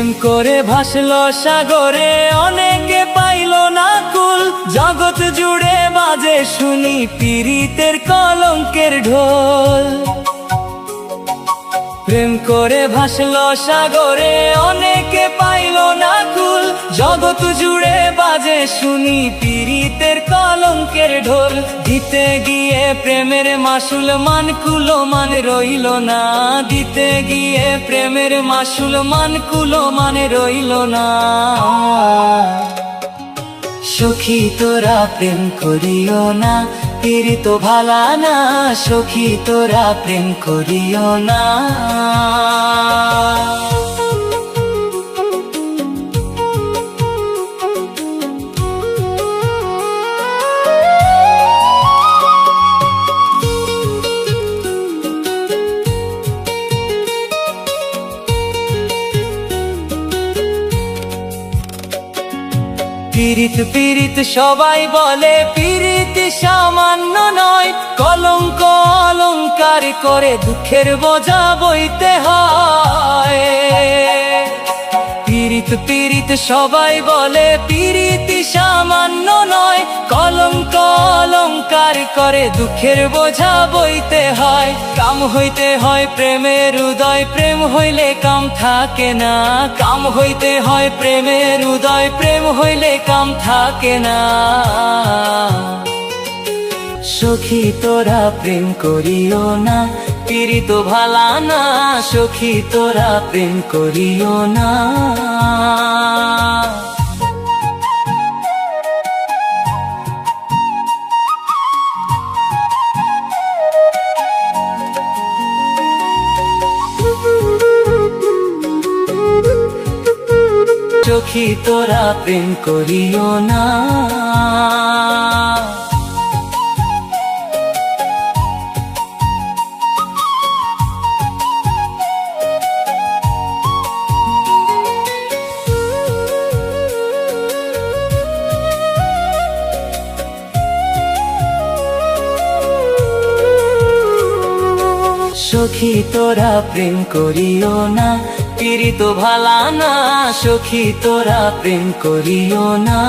প্রেম করে ভাসলো সাগরে, অনেকে পাইল না কুল। জগৎ জুড়ে বাজে শুনি পীড়িতের কলঙ্কের ঢোল। প্রেম করে ভাসলো সাগরে, অনেকে পাইল না কুল। জগৎ জুড়ে বাজে শুনি পীড়িতের কলঙ্কের ঢোল। দিতে গিয়ে প্রেমের মাসুল মান কুলো মান রইল না। দিতে গিয়ে প্রেমের মাসুল মান কুলো মান রইল না। সখী তোরা প্রেম করিও না, পীড়িত ভালা না। সখী তোরা প্রেম করিও না। পীড়িত পীড়িত সবাই বলে, পীড়িত সামান্য নয়। কলঙ্ক অলঙ্কার করে দুঃখের বোঝা বইতে হয়। পীড়িত পীড়িত সবাই বলে, পীড়িত সামান্য নয়। কলঙ্ক অলঙ্কার করে দুঃখের বোঝা বইতে হয়। কাম হইতে হয় প্রেমের উদয়, প্রেম হইলে কাম থাকে না। কাম হইতে হয় প্রেমের উদয়, প্রেম হইলে কাম থাকে না। সখী তোরা প্রেম করিও না, পীড়িত ভালা না। সখী তোরা প্রেম করিও না। সখী তোরা প্রেম করিও না। সখী তোরা প্রেম করিও না, পীড়িত ভালা না। সখী তোরা প্রেম করিও না।